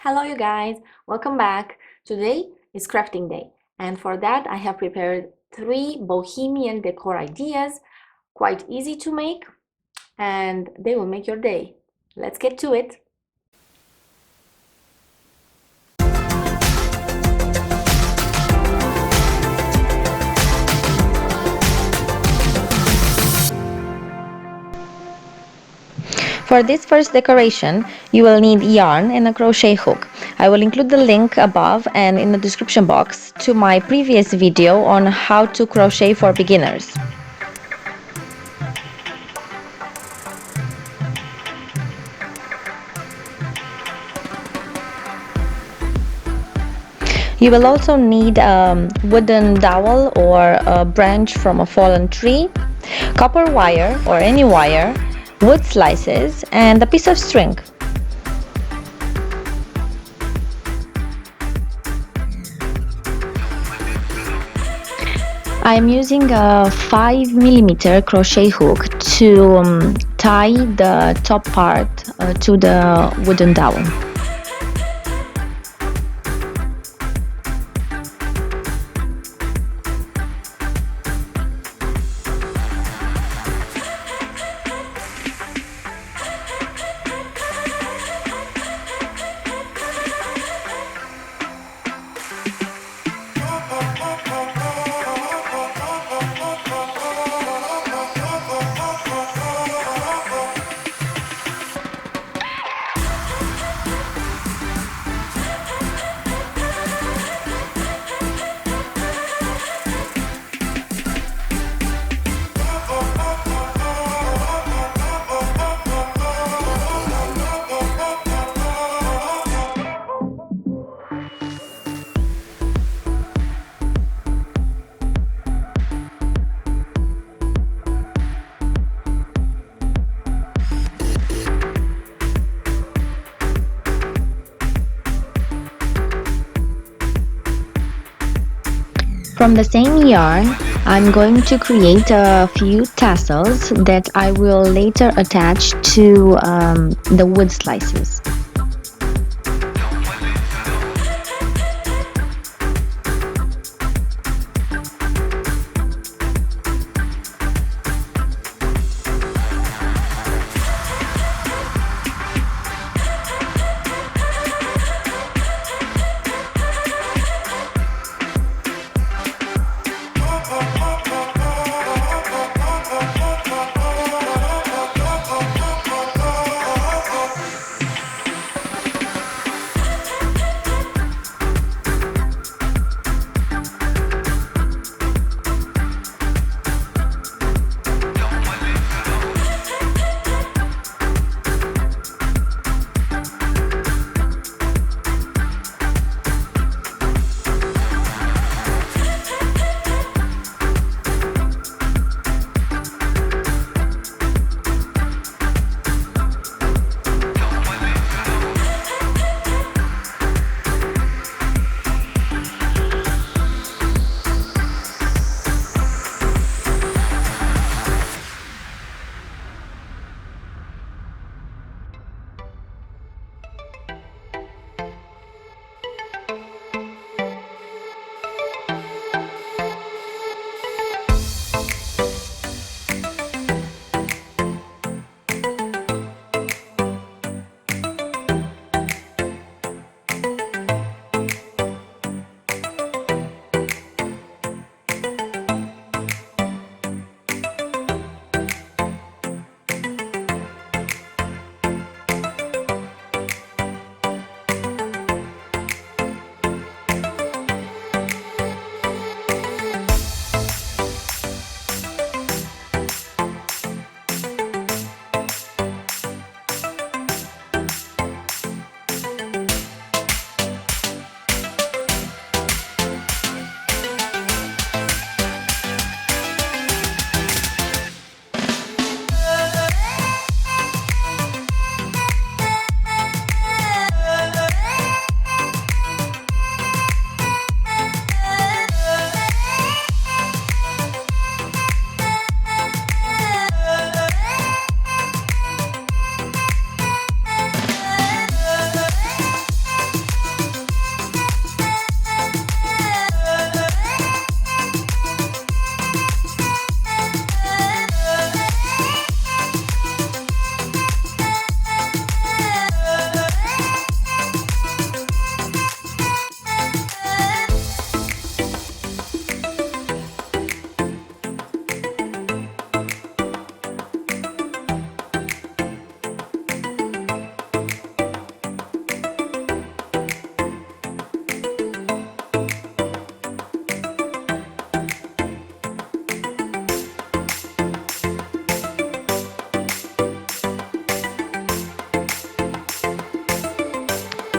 Hello you guys, welcome back. Today is crafting day and for that I have prepared 3 Bohemian decor ideas, quite easy to make and they will make your day. Let's get to it. For this first decoration, you will need yarn and a crochet hook. I will include the link above and in the description box to my previous video on how to crochet for beginners. You will also need a wooden dowel or a branch from a fallen tree, copper wire or any wire, wood slices, and a piece of string. I am using a 5mm crochet hook to tie the top part to the wooden dowel. From the same yarn, I'm going to create a few tassels that I will later attach to the wood slices.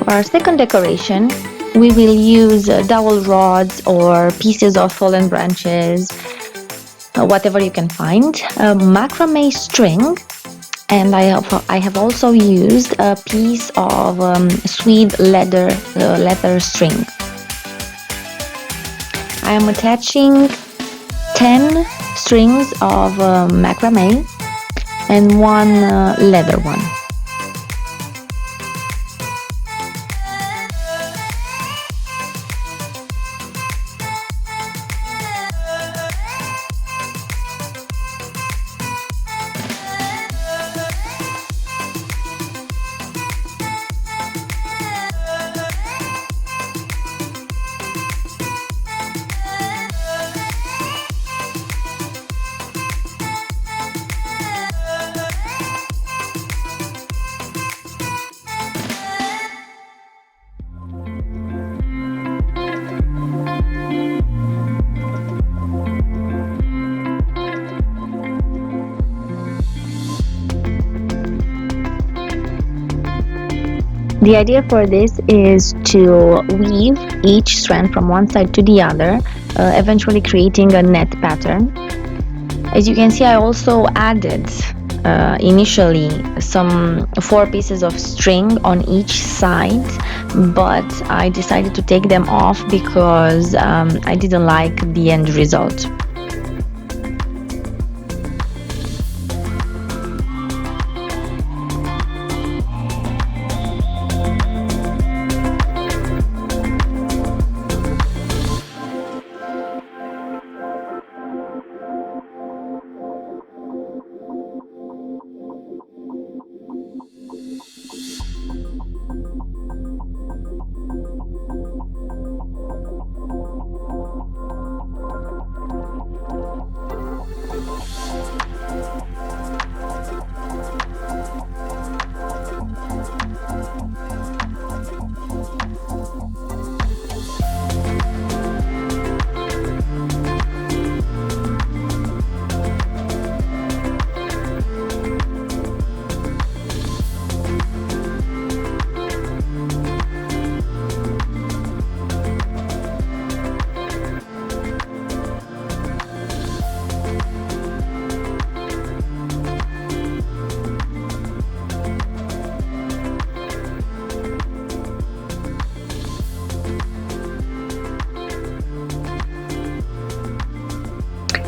For our second decoration, we will use dowel rods or pieces of fallen branches, whatever you can find, macrame string, and I have also used a piece of Swede leather string. I am attaching 10 strings of macrame and one leather one. The idea for this is to weave each strand from one side to the other, eventually creating a net pattern. As you can see, I also added initially some 4 pieces of string on each side, but I decided to take them off because I didn't like the end result.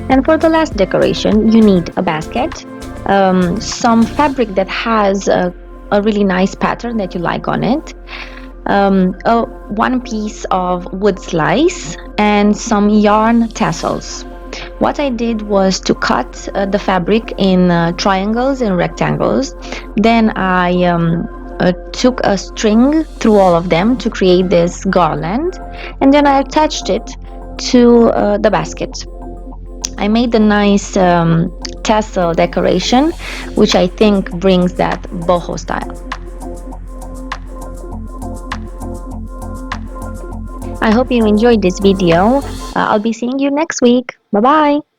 And for the last decoration, you need a basket, some fabric that has a really nice pattern that you like on it, one piece of wood slice, and some yarn tassels. What I did was to cut the fabric in triangles and rectangles. Then I took a string through all of them to create this garland, and then I attached it to the basket. I made a nice tassel decoration, which I think brings that boho style. I hope you enjoyed this video. I'll be seeing you next week. Bye bye!